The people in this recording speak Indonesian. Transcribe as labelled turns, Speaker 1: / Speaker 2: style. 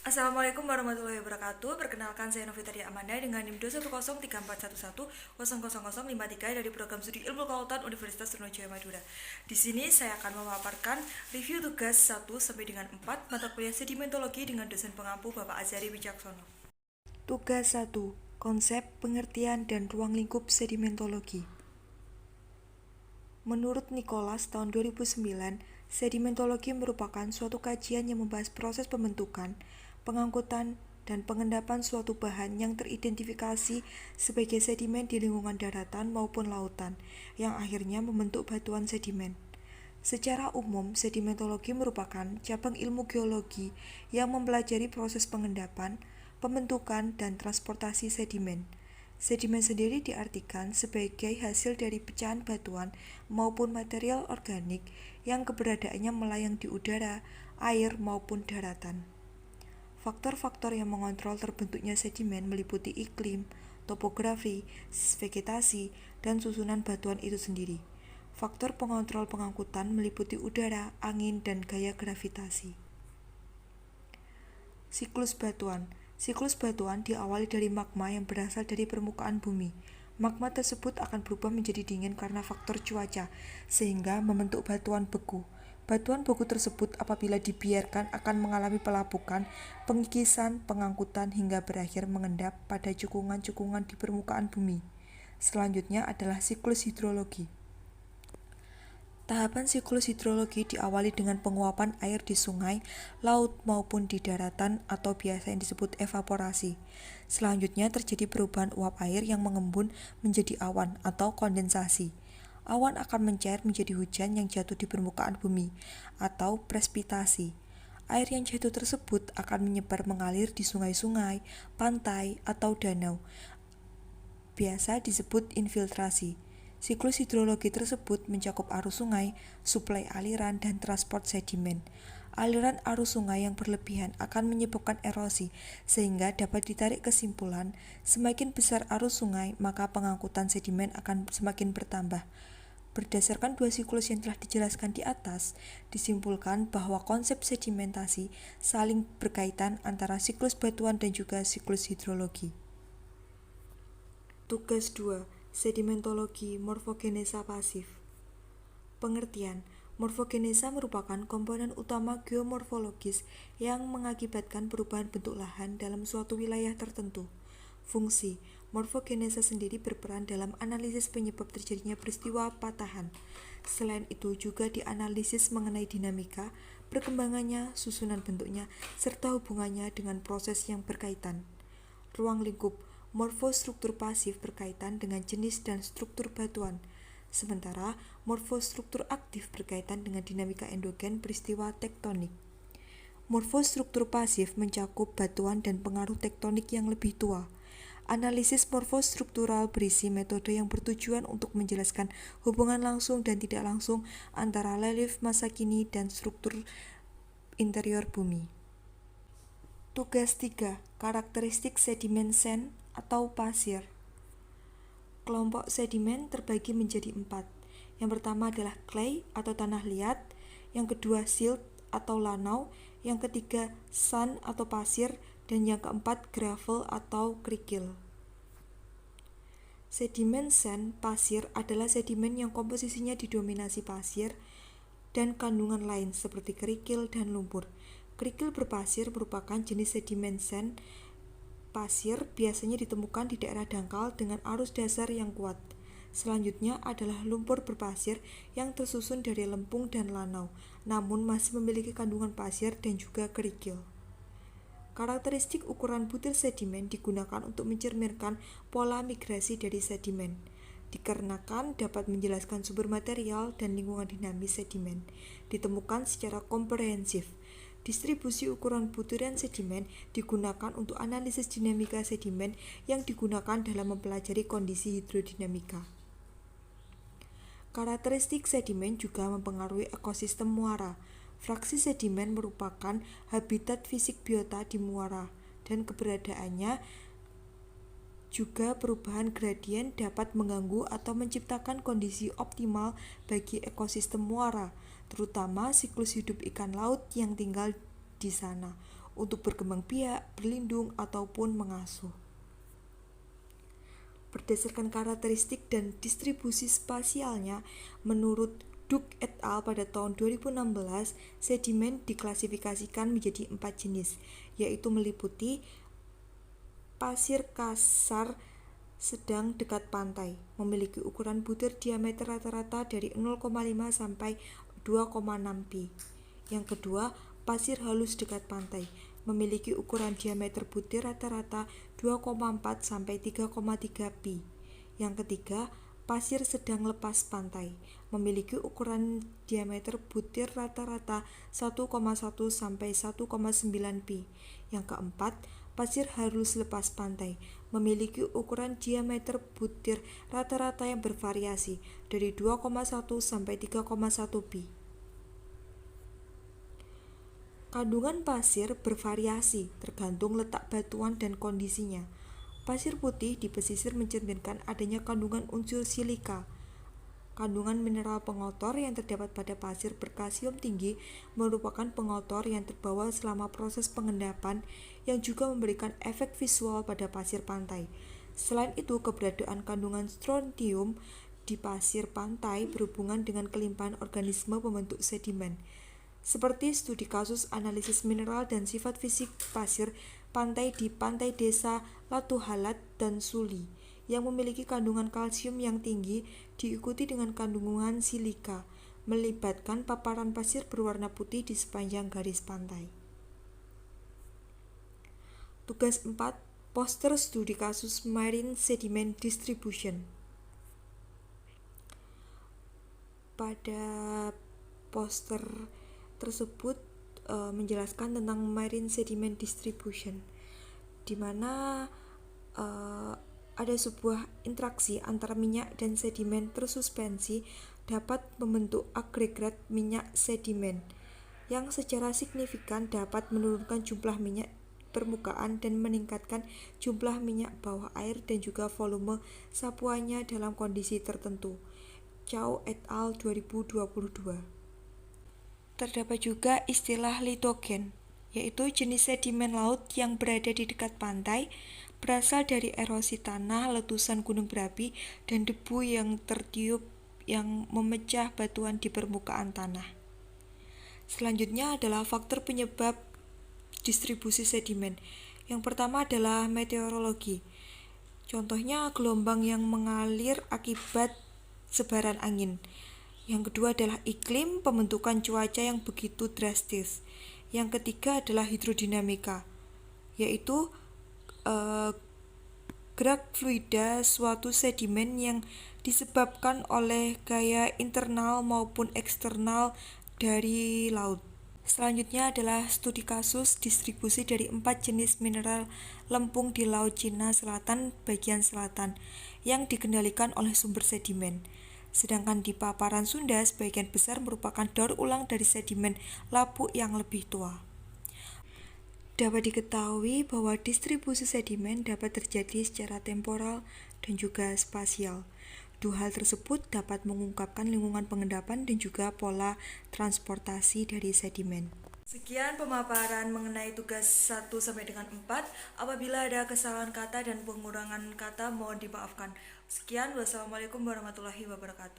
Speaker 1: Assalamualaikum warahmatullahi wabarakatuh. Perkenalkan saya Novita Amanda dengan NIM 2103411000053 dari program studi Ilmu Kelautan Universitas Sriwijaya Madura. Di sini saya akan memaparkan review tugas 1 sampai dengan 4 mata kuliah sedimentologi dengan dosen pengampu Bapak Azhari Wicaksono. Tugas 1. Konsep, pengertian, dan ruang lingkup sedimentologi. Menurut Nicholas tahun 2009, sedimentologi merupakan suatu kajian yang membahas proses pembentukan, pengangkutan, dan pengendapan suatu bahan yang teridentifikasi sebagai sedimen di lingkungan daratan maupun lautan, yang akhirnya membentuk batuan sedimen. Secara umum, sedimentologi merupakan cabang ilmu geologi yang mempelajari proses pengendapan, pembentukan, dan transportasi sedimen. Sedimen sendiri diartikan sebagai hasil dari pecahan batuan maupun material organik yang keberadaannya melayang di udara, air, maupun daratan. Faktor-faktor yang mengontrol terbentuknya sedimen meliputi iklim, topografi, vegetasi, dan susunan batuan itu sendiri. Faktor pengontrol pengangkutan meliputi udara, angin, dan gaya gravitasi. Siklus batuan. Siklus batuan diawali dari magma yang berasal dari permukaan bumi. Magma tersebut akan berubah menjadi dingin karena faktor cuaca, sehingga membentuk batuan beku. Batuan beku tersebut apabila dibiarkan akan mengalami pelapukan, pengikisan, pengangkutan, hingga berakhir mengendap pada cekungan-cekungan di permukaan bumi. Selanjutnya adalah siklus hidrologi. Tahapan siklus hidrologi diawali dengan penguapan air di sungai, laut, maupun di daratan atau biasa yang disebut evaporasi. Selanjutnya terjadi perubahan uap air yang mengembun menjadi awan atau kondensasi. Awan akan mencair menjadi hujan yang jatuh di permukaan bumi atau presipitasi. Air yang jatuh tersebut akan menyebar mengalir di sungai-sungai, pantai, atau danau. Biasa disebut infiltrasi. Siklus hidrologi tersebut mencakup arus sungai, suplai aliran, dan transport sedimen. Aliran arus sungai yang berlebihan akan menyebabkan erosi, sehingga dapat ditarik kesimpulan, semakin besar arus sungai, maka pengangkutan sedimen akan semakin bertambah. Berdasarkan dua siklus yang telah dijelaskan di atas, disimpulkan bahwa konsep sedimentasi saling berkaitan antara siklus batuan dan juga siklus hidrologi. Tugas 2. Sedimentologi morfogenesa pasif. Pengertian. Morfogenesa merupakan komponen utama geomorfologis yang mengakibatkan perubahan bentuk lahan dalam suatu wilayah tertentu. Fungsi. Morfogenesa sendiri berperan dalam analisis penyebab terjadinya peristiwa patahan. Selain itu juga dianalisis mengenai dinamika, perkembangannya, susunan bentuknya, serta hubungannya dengan proses yang berkaitan. Ruang lingkup. Morfostruktur pasif berkaitan dengan jenis dan struktur batuan, sementara morfostruktur aktif berkaitan dengan dinamika endogen peristiwa tektonik. Morfostruktur pasif mencakup batuan dan pengaruh tektonik yang lebih tua. Analisis morfostruktural berisi metode yang bertujuan untuk menjelaskan hubungan langsung dan tidak langsung antara relief masa kini dan struktur interior bumi. Tugas 3. Karakteristik sedimen sand atau pasir. Kelompok sedimen terbagi menjadi 4. Yang pertama adalah clay atau tanah liat, yang kedua silt atau lanau, yang ketiga sand atau pasir, dan yang keempat gravel atau kerikil. Sedimen sand, pasir, adalah sedimen yang komposisinya didominasi pasir dan kandungan lain seperti kerikil dan lumpur. Kerikil berpasir merupakan jenis sedimen sand. Pasir biasanya ditemukan di daerah dangkal dengan arus dasar yang kuat. Selanjutnya adalah lumpur berpasir yang tersusun dari lempung dan lanau, namun masih memiliki kandungan pasir dan juga kerikil. Karakteristik ukuran butir sedimen digunakan untuk mencerminkan pola migrasi dari sedimen, dikarenakan dapat menjelaskan sumber material dan lingkungan dinamis sedimen, ditemukan secara komprehensif. Distribusi ukuran butiran sedimen digunakan untuk analisis dinamika sedimen yang digunakan dalam mempelajari kondisi hidrodinamika. Karakteristik sedimen juga mempengaruhi ekosistem muara. Fraksi sedimen merupakan habitat fisik biota di muara, dan keberadaannya juga perubahan gradien dapat mengganggu atau menciptakan kondisi optimal bagi ekosistem muara, terutama siklus hidup ikan laut yang tinggal di sana. untuk berkembang biak, berlindung, ataupun mengasuh. Berdasarkan karakteristik dan distribusi spasialnya, menurut Duke et al. Pada tahun 2016, sedimen diklasifikasikan menjadi 4 jenis, yaitu meliputi pasir kasar sedang dekat pantai, memiliki ukuran butir diameter rata-rata dari 0,5 sampai 2,6 pi. Yang kedua, pasir halus dekat pantai, memiliki ukuran diameter butir rata-rata 2,4 sampai 3,3 pi. Yang ketiga, pasir sedang lepas pantai, memiliki ukuran diameter butir rata-rata 1,1 sampai 1,9 pi. Yang keempat, pasir halus lepas pantai, memiliki ukuran diameter butir rata-rata yang bervariasi dari 2,1 sampai 3,1 pi. Kandungan pasir bervariasi tergantung letak batuan dan kondisinya. Pasir putih di pesisir mencerminkan adanya kandungan unsur silika. Kandungan mineral pengotor yang terdapat pada pasir berkalsium tinggi merupakan pengotor yang terbawa selama proses pengendapan yang juga memberikan efek visual pada pasir pantai. Selain itu, keberadaan kandungan strontium di pasir pantai berhubungan dengan kelimpahan organisme pembentuk sedimen. Seperti studi kasus analisis mineral dan sifat fisik pasir pantai di pantai desa Latuhalat dan Suli yang memiliki kandungan kalsium yang tinggi diikuti dengan kandungan silika, melibatkan paparan pasir berwarna putih di sepanjang garis pantai. Tugas 4. Poster studi kasus Marine Sediment Distribution. Pada poster tersebut menjelaskan tentang marine sediment distribution, di mana ada sebuah interaksi antara minyak dan sedimen tersuspensi dapat membentuk agregat minyak sedimen yang secara signifikan dapat menurunkan jumlah minyak permukaan dan meningkatkan jumlah minyak bawah air dan juga volume sapuannya dalam kondisi tertentu. Chow et al. 2022. Terdapat juga istilah litogen, yaitu jenis sedimen laut yang berada di dekat pantai, berasal dari erosi tanah, letusan gunung berapi, dan debu yang tertiup yang memecah batuan di permukaan tanah. Selanjutnya adalah faktor penyebab distribusi sedimen. Yang pertama adalah meteorologi. Contohnya gelombang yang mengalir akibat sebaran angin. Yang kedua adalah iklim, pembentukan cuaca yang begitu drastis. Yang ketiga adalah hidrodinamika, yaitu gerak fluida suatu sedimen yang disebabkan oleh gaya internal maupun eksternal dari laut. Selanjutnya adalah studi kasus distribusi dari 4 jenis mineral lempung di Laut Cina Selatan bagian selatan yang dikendalikan oleh sumber sedimen. Sedangkan di paparan Sunda, sebagian besar merupakan daur ulang dari sedimen lapuk yang lebih tua. Dapat diketahui bahwa distribusi sedimen dapat terjadi secara temporal dan juga spasial. Dua hal tersebut dapat mengungkapkan lingkungan pengendapan dan juga pola transportasi dari sedimen. Sekian pemaparan mengenai tugas 1 sampai dengan 4. Apabila ada kesalahan kata dan pengurangan kata mohon dimaafkan. Sekian, wassalamualaikum warahmatullahi wabarakatuh.